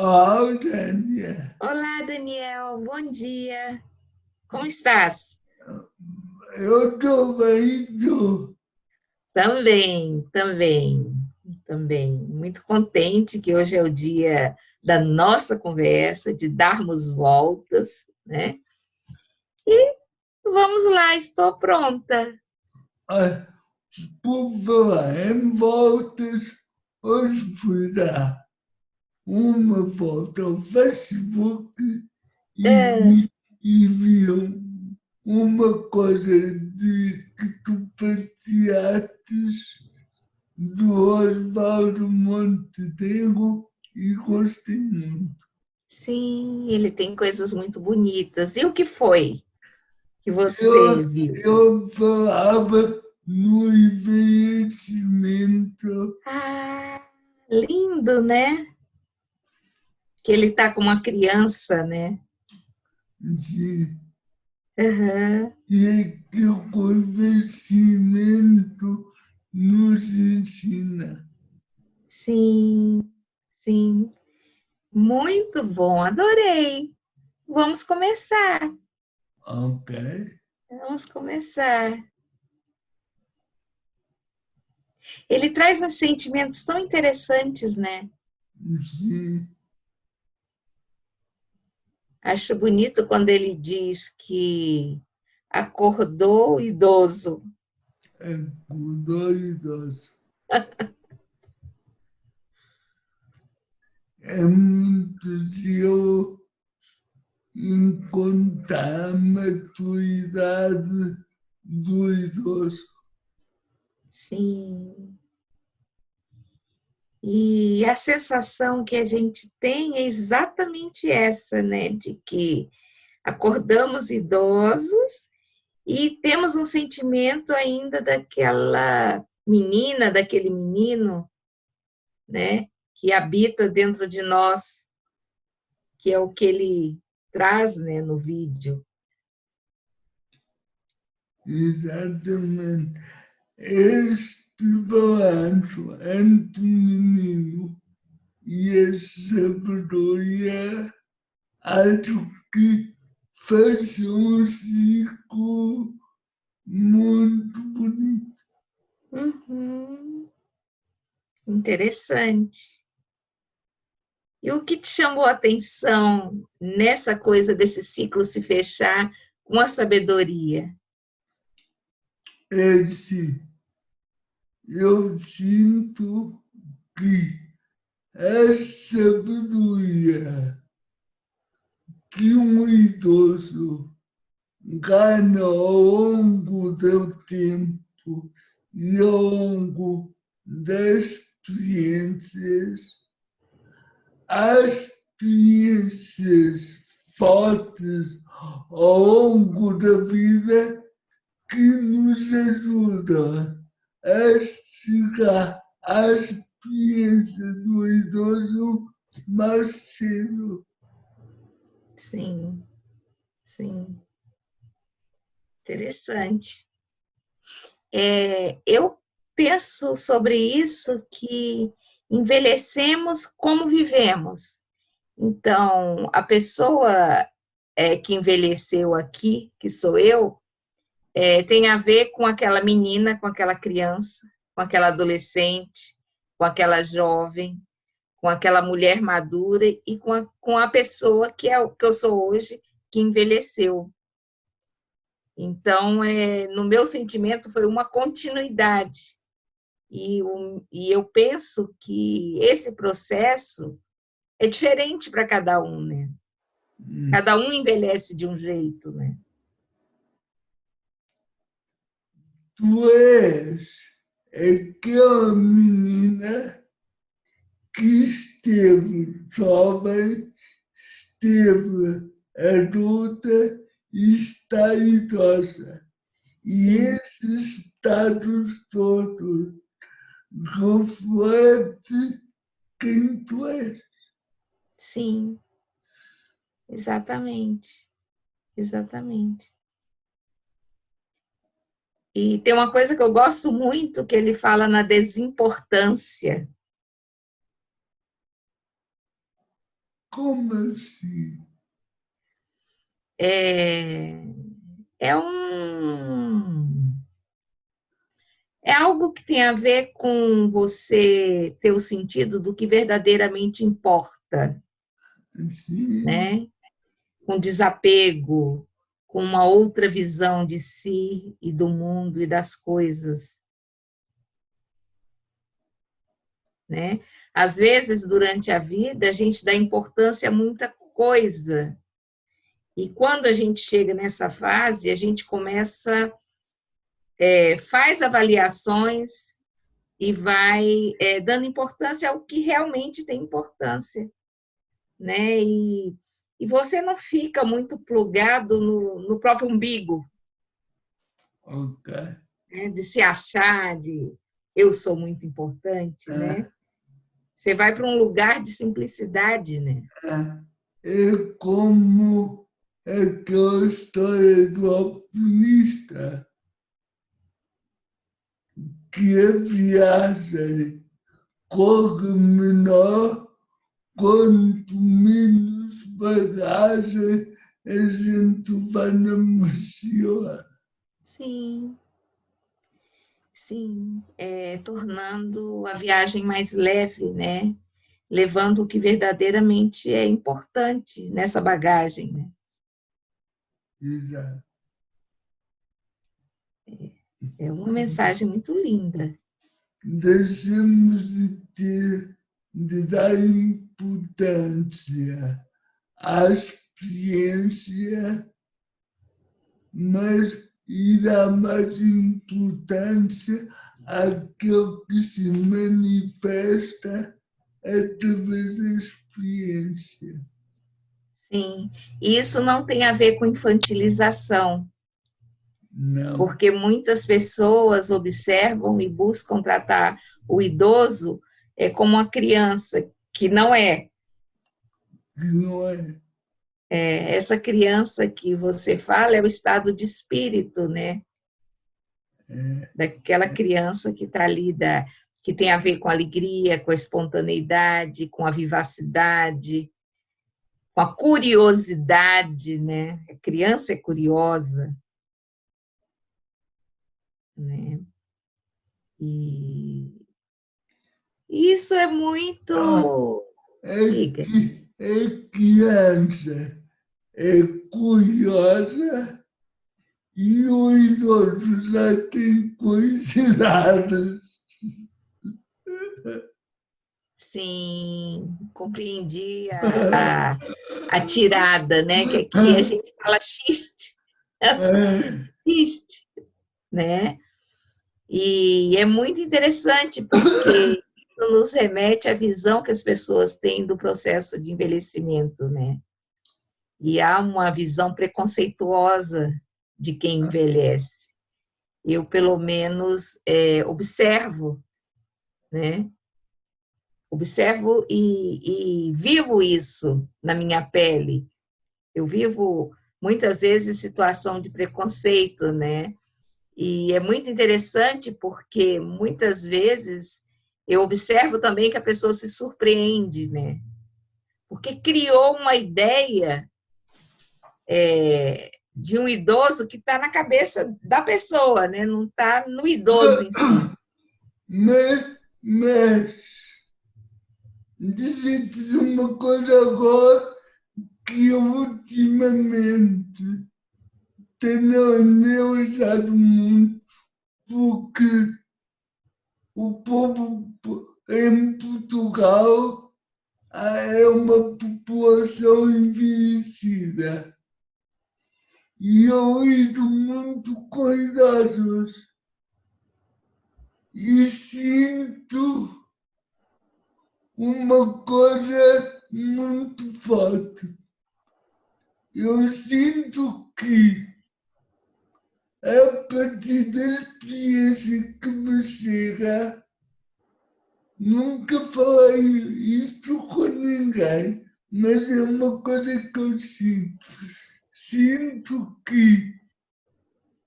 Daniel. Olá, Daniel, bom dia. Como estás? Eu estou bem, tu. Também. Muito contente que hoje é o dia da nossa conversa, de darmos voltas, né? Vamos lá, estou pronta. Ah, por falar em voltas, hoje fui dar uma volta ao Facebook É, e vi uma coisa de que tu partilhaste do Osvaldo Montenegro e gostei muito. sim, ele tem coisas muito bonitas. E o que foi que você Eu, viu? eu falava no envelhecimento Ah, lindo, né? Que ele está com uma criança, né? de, Aham. e que o conhecimento nos ensina. Sim, sim. Muito bom, adorei. Vamos começar. Ok? Vamos começar. Ele traz uns sentimentos tão interessantes, né? Sim, Acho bonito quando ele diz que acordou idoso. é com dois. É muito de eu encontrar a maturidade do idoso. Sim. E a sensação que a gente tem é exatamente essa, né? De que acordamos idosos e temos um sentimento ainda daquela menina, daquele menino, né, que habita dentro de nós, que é o que ele traz, né, no vídeo. Exatamente. Este balanço entre o menino e a sabedoria, acho que faz um ciclo muito bonito. Uhum, interessante. E o que te chamou a atenção nessa coisa desse ciclo se fechar com a sabedoria? Esse, eu sinto que a sabedoria que um idoso ganha ao longo do tempo e ao longo das experiências, as experiências fortes ao longo da vida que nos ajudam a chegar à experiência do idoso mais cedo. Sim, sim, interessante. Eu penso sobre isso que envelhecemos como vivemos. Então, a pessoa que envelheceu aqui, que sou eu, tem a ver com aquela menina, com aquela criança, com aquela adolescente, com aquela jovem, com aquela mulher madura e com a pessoa que é o que eu sou hoje, que envelheceu. Então, no meu sentimento, foi uma continuidade. E eu penso que esse processo é diferente para cada um, né? Cada um envelhece de um jeito, né? Tu és aquela menina que esteve jovem, esteve adulta e está idosa. E Sim, esses estados todos refletem quem tu és. sim, exatamente, exatamente. E tem uma coisa que eu gosto muito que ele fala na desimportância. Como assim? É um... É algo que tem a ver com você ter o sentido do que verdadeiramente importa, Assim, né? Com desapego, com uma outra visão de si e do mundo e das coisas, né? Às vezes, durante a vida, a gente dá importância a muita coisa. E quando a gente chega nessa fase, a gente começa, faz avaliações e vai dando importância ao que realmente tem importância, né? E você não fica muito plugado no próprio umbigo, ok. né? De se achar, de eu sou muito importante, né? É, Você vai para um lugar de simplicidade, né? é como aquela história do alpinista, que a viagem corre menor quanto menos bagagem a gente vai na mochila. Sim, sim, tornando a viagem mais leve, né? Levando o que verdadeiramente é importante nessa bagagem, né? Exato. É uma mensagem muito linda. Deixamos de dar importância à experiência, mas e dar mais importância àquilo que se manifesta através da experiência. Sim, e isso não tem a ver com infantilização, Não, porque muitas pessoas observam e buscam tratar o idoso como uma criança, que não é. que não é. Essa criança que você fala é o estado de espírito, né? Daquela criança que está ali, que tem a ver com a alegria, com a espontaneidade, com a vivacidade, com a curiosidade, né? A criança é curiosa, né? E isso é Ah, muito. é Diga. que a criança é curiosa e o idoso já tem curiosidades. Sim, compreendi a tirada, né? Que aqui a gente fala xiste, xiste, né? E é muito interessante porque isso nos remete à visão que as pessoas têm do processo de envelhecimento, né? E há uma visão preconceituosa de quem envelhece. Eu, pelo menos, observo, né? Observo e vivo isso na minha pele. Eu vivo muitas vezes situação de preconceito, né? E é muito interessante porque muitas vezes eu observo também que a pessoa se surpreende, né? Porque criou uma ideia de um idoso que está na cabeça da pessoa, né? Não está no idoso em si. Mas dizer-te uma coisa agora que eu ultimamente tenho analisado muito, porque o povo em Portugal é uma população envelhecida. E eu lido muito com idosos e sinto uma coisa muito forte. Eu sinto que, a partir da experiência que me chega, nunca falei isto com ninguém, mas é uma coisa que eu sinto. Sinto que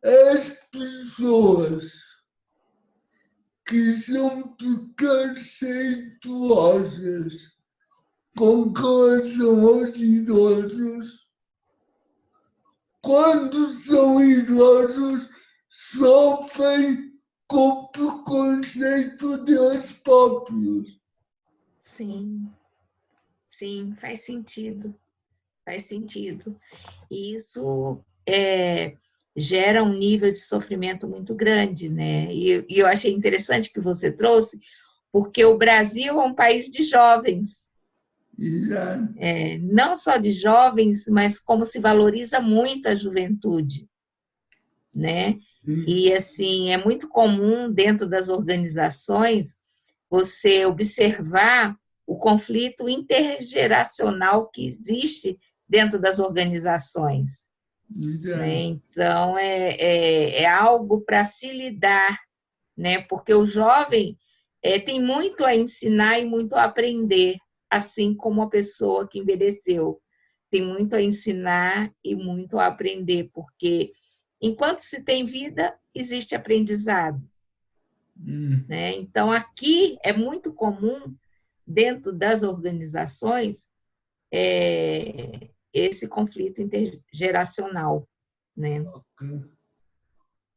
as pessoas que são preconceituosas com relação aos idosos, quando são idosos, sofrem com preconceito deles próprios. Sim, sim, faz sentido. Faz sentido. E isso gera um nível de sofrimento muito grande, né? E eu achei interessante que você trouxe, porque o Brasil é um país de jovens, Exato. não só de jovens, mas como se valoriza muito a juventude, né? E, assim, é muito comum dentro das organizações você observar o conflito intergeracional que existe dentro das organizações, né? Exato. Então, é algo para se lidar, né? Porque o jovem tem muito a ensinar e muito a aprender, assim como a pessoa que envelheceu. Tem muito a ensinar e muito a aprender, porque enquanto se tem vida, existe aprendizado, né? Então, aqui é muito comum, dentro das organizações, esse conflito intergeracional, né? Ok.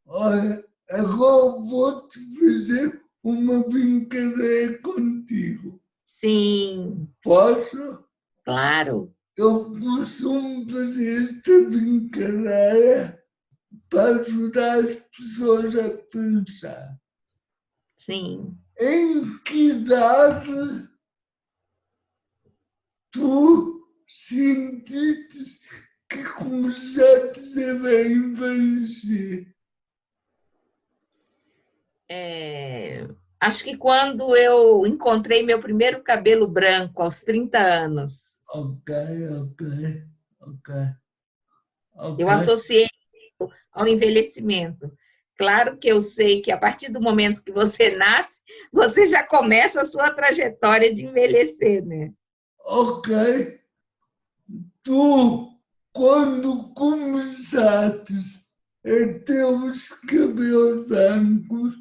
Olha, agora vou-te fazer uma brincadeira contigo. Sim, Posso? claro, Eu costumo fazer esta brincadeira para ajudar as pessoas a pensar. sim. Em que idade tu sentiste que começaste a envelhecer? Acho que quando eu encontrei meu primeiro cabelo branco, aos 30 anos, Ok, ok, ok, ok. eu associei ao envelhecimento. Claro que eu sei que a partir do momento que você nasce, você já começa a sua trajetória de envelhecer, né? Ok, tu, quando começaste a ter os cabelos brancos,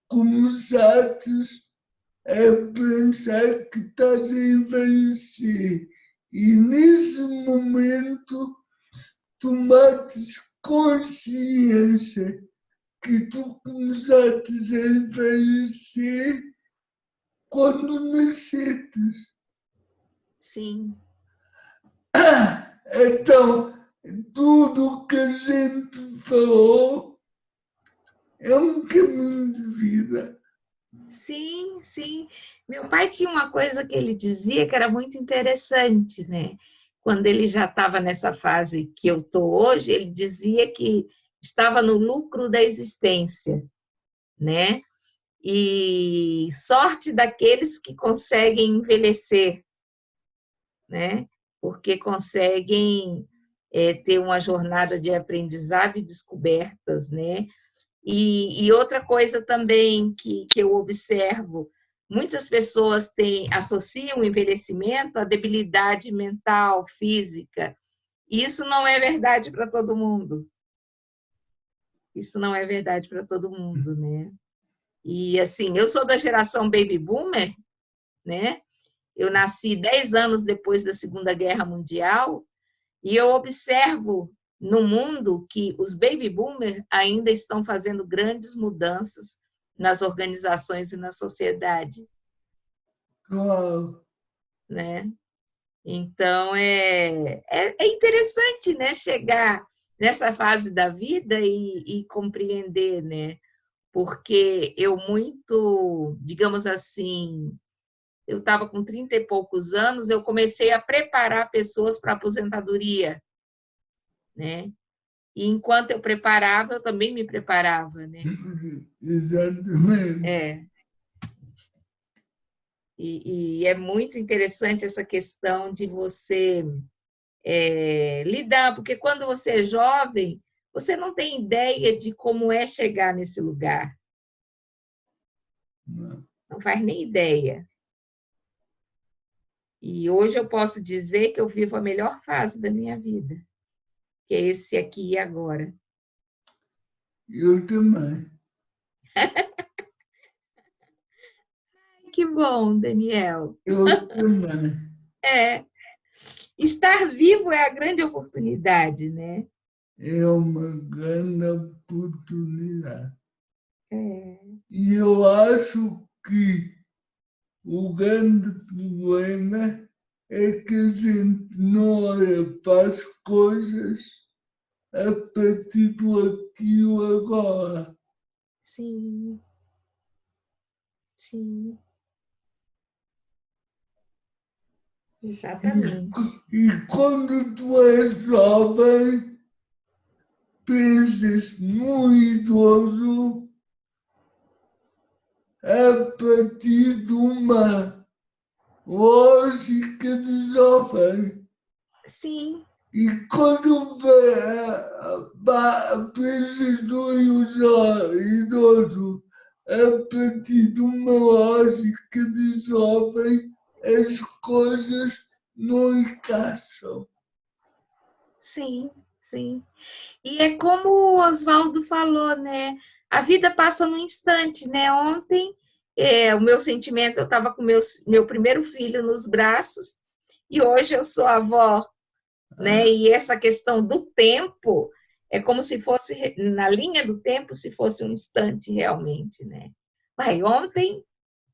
começaste a pensar que estás a envelhecer. E nesse momento tomaste consciência que tu começaste a envelhecer quando nasceste. Sim, Então, tudo que a gente falou é um caminho de vida. sim, sim. Meu pai tinha uma coisa que ele dizia que era muito interessante, né? Quando ele já estava nessa fase que eu estou hoje, ele dizia que estava no lucro da existência, né? E sorte daqueles que conseguem envelhecer, né? Porque conseguem ter uma jornada de aprendizado e descobertas, né? E outra coisa também que eu observo, muitas pessoas associam o envelhecimento à debilidade mental, física. E isso não é verdade para todo mundo. Isso não é verdade para todo mundo, né? E assim, eu sou da geração baby boomer, né? Eu nasci 10 anos depois da Segunda Guerra Mundial e eu observo no mundo que os baby boomers ainda estão fazendo grandes mudanças nas organizações e na sociedade, Claro, né? Então, é interessante, né, chegar nessa fase da vida e compreender, né? Porque eu muito, digamos assim, eu estava com 30 e poucos anos, eu comecei a preparar pessoas para a aposentadoria, né? E enquanto eu preparava, eu também me preparava, né? exatamente. É, e é muito interessante essa questão de você lidar, porque quando você é jovem, você não tem ideia de como é chegar nesse lugar, não faz nem ideia. E hoje eu posso dizer que eu vivo a melhor fase da minha vida, que é esse aqui e agora. Eu também. Que bom, Daniel. Eu também. É, estar vivo é a grande oportunidade, né? É uma grande oportunidade. É, E eu acho que o grande problema é que a gente não olha para as coisas a partir do aqui e o agora. sim, sim, exatamente. E quando tu és jovem, pensas no idoso a partir de uma lógica de jovem. Sim, E quando pensas no idoso a partir de uma lógica de jovem, as coisas não encaixam. sim, sim. E é como o Oswaldo falou, né? A vida passa num instante, né? Ontem, o meu sentimento, eu estava com meu primeiro filho nos braços e hoje eu sou avó, né? E essa questão do tempo é como se fosse, na linha do tempo, se fosse um instante realmente, né? Vai ontem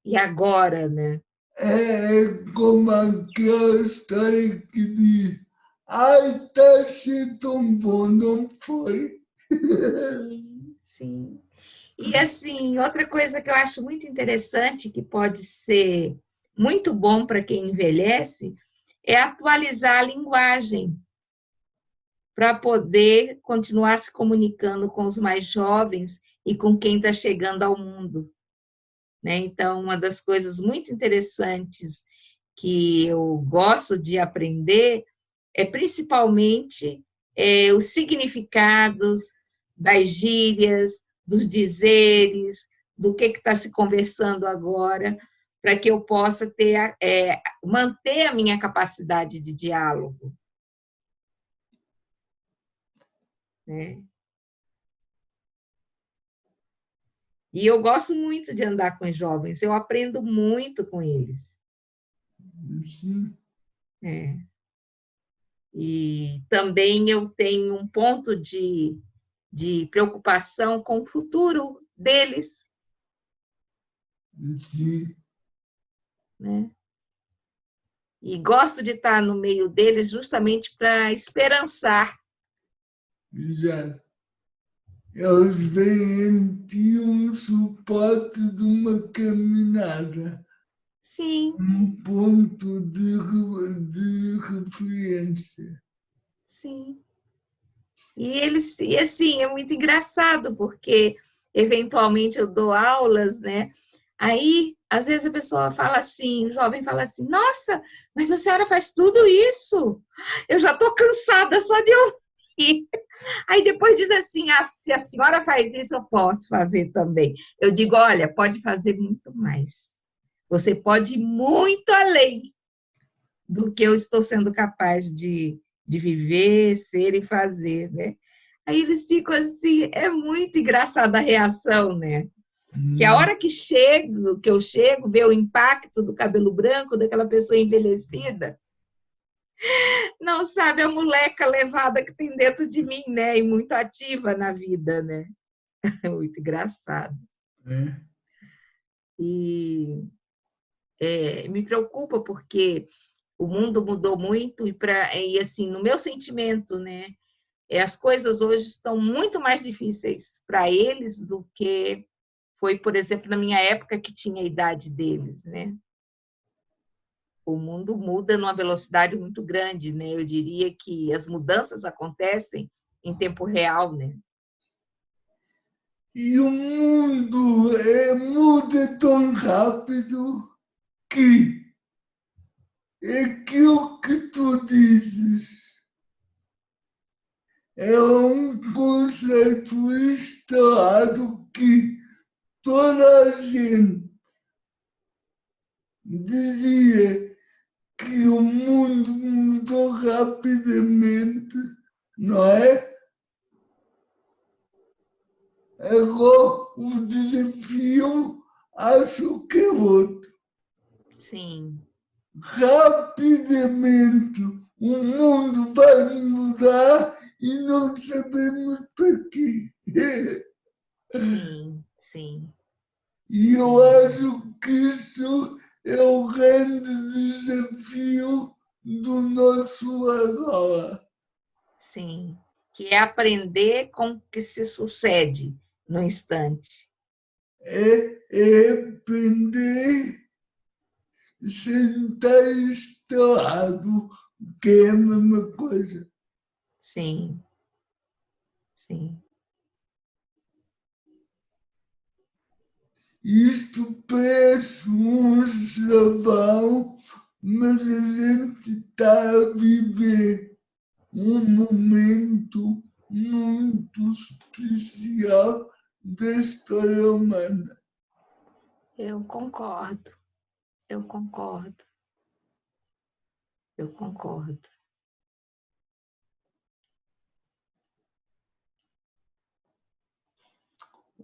e agora, né? É como aquela história que diz: ai, está a ser tão bom, não foi? Sim, sim. E assim, outra coisa que eu acho muito interessante, que pode ser muito bom para quem envelhece, é atualizar a linguagem para poder continuar se comunicando com os mais jovens e com quem está chegando ao mundo, né? Então, uma das coisas muito interessantes que eu gosto de aprender é principalmente os significados das gírias, dos dizeres, do que está se conversando agora, para que eu possa manter a minha capacidade de diálogo, né? E eu gosto muito de andar com os jovens, eu aprendo muito com eles. Sim, É. E também eu tenho um ponto de preocupação com o futuro deles, sim, né? E gosto de estar no meio deles justamente para esperançar. já. Eles veem em ti um suporte de uma caminhada, Sim, um ponto de referência. sim. E assim, é muito engraçado, porque eventualmente eu dou aulas, né? Aí, às vezes a pessoa fala assim, o jovem fala assim, nossa, mas a senhora faz tudo isso? Eu já estou cansada só de ouvir. Aí depois diz assim, ah, se a senhora faz isso, eu posso fazer também. Eu digo, olha, pode fazer muito mais. Você pode ir muito além do que eu estou sendo capaz de viver, ser e fazer, né? Aí eles ficam assim, é muito engraçada a reação, né? Que a Hum, hora que eu chego, ver o impacto do cabelo branco daquela pessoa envelhecida, não sabe a moleca levada que tem dentro de mim, né? E muito ativa na vida, né? É muito engraçado. é, E me preocupa porque o mundo mudou muito e assim, no meu sentimento, né? As coisas hoje estão muito mais difíceis para eles do que foi, por exemplo, na minha época que tinha a idade deles, né? O mundo muda numa velocidade muito grande, né? Eu diria que as mudanças acontecem em tempo real, né? e o mundo muda tão rápido que aquilo que tu dizes é um conceito instalado que toda a gente dizia que o mundo mudou rapidamente, não é? Agora o desafio acho que é outro. Sim, rapidamente o mundo vai mudar e não sabemos para quê. Sim, sim, E eu sim, acho que isso é o grande desafio do nosso agora. sim. Que é aprender com o que se sucede no instante. É aprender sem estar estourado, que é a mesma coisa. Sim, sim, Isto parece um chavão, mas a gente está a viver um momento muito especial da história humana. eu concordo, eu concordo, eu concordo.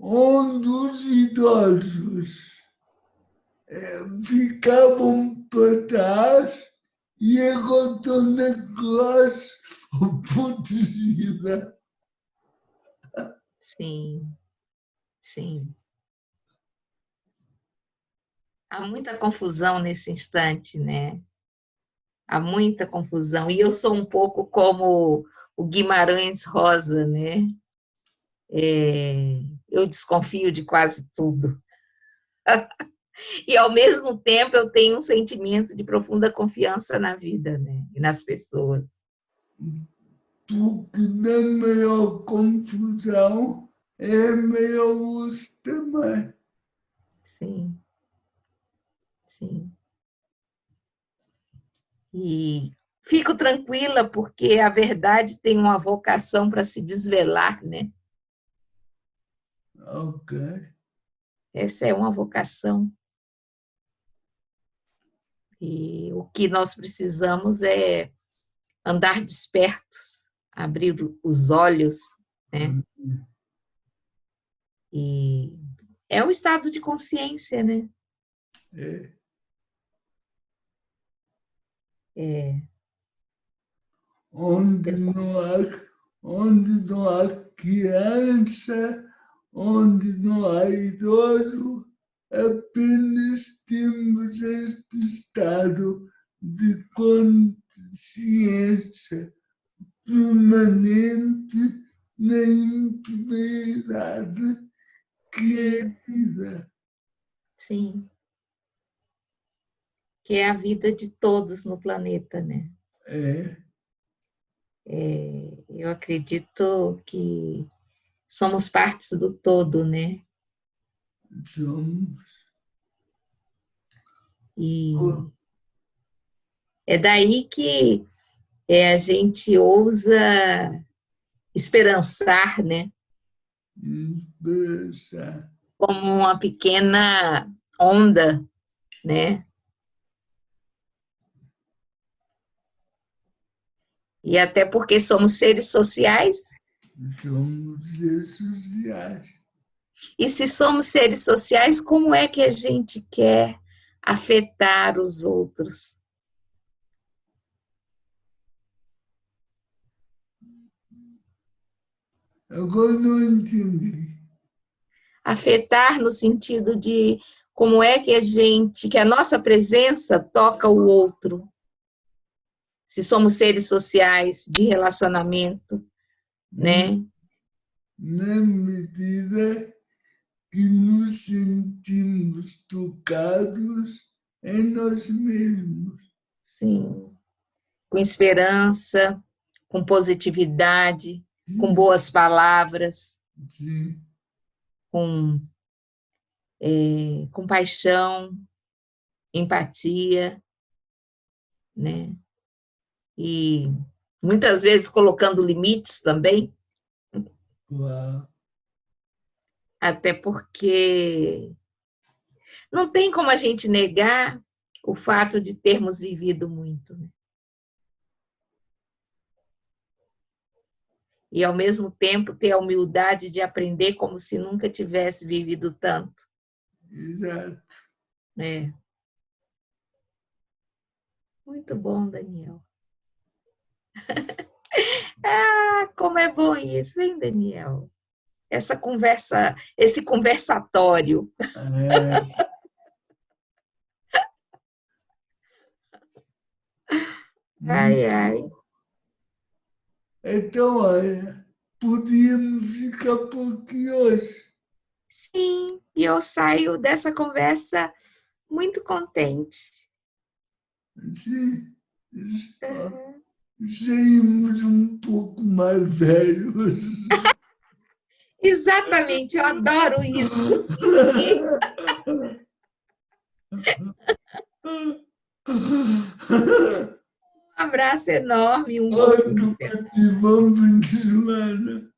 Onde os idosos ficavam para trás e agora estão na classe protegida. Sim, sim. Há muita confusão nesse instante, né? Há muita confusão. E eu sou um pouco como o Guimarães Rosa, né? Eu desconfio de quase tudo. E, ao mesmo tempo, eu tenho um sentimento de profunda confiança na vida, né? E nas pessoas. Porque na maior confusão é a maior luz também. Sim, sim. E fico tranquila porque a verdade tem uma vocação para se desvelar, né? Ok. Essa é uma vocação. E o que nós precisamos é andar despertos, abrir os olhos, né? E é um estado de consciência, né? É. É, Onde não há criança, onde não há idoso, apenas temos este estado de consciência permanente na intimidade que é a sim, vida. sim. Que é a vida de todos no planeta, né? É, Eu acredito que somos partes do todo, né? somos. E é daí que a gente ousa esperançar, né? Inspiração. Como uma pequena onda, né? E até porque somos seres sociais, Somos seres sociais. e se somos seres sociais, como é que a gente quer afetar os outros? Agora não entendi. Afetar no sentido de como é que a nossa presença toca o outro. Se somos seres sociais de relacionamento, né? Na medida que nos sentimos tocados em nós mesmos. Sim, com esperança, com positividade, com Sim, boas palavras, sim, com compaixão, empatia, né? E muitas vezes colocando limites também, claro. até porque não tem como a gente negar o fato de termos vivido muito, né? E, ao mesmo tempo, ter a humildade de aprender como se nunca tivesse vivido tanto, Exato. né? Muito bom, Daniel. Ah, como é bom isso, hein, Daniel? Essa conversa, esse conversatório. É, Ai, muito ai. bom. Então, olha, podíamos ficar por aqui hoje. Sim, e eu saio dessa conversa muito contente. Sim, já saímos um pouco mais velhos. Exatamente, eu adoro isso. Um abraço enorme, um bom fim de Outro semana. motivo, bom fim de semana.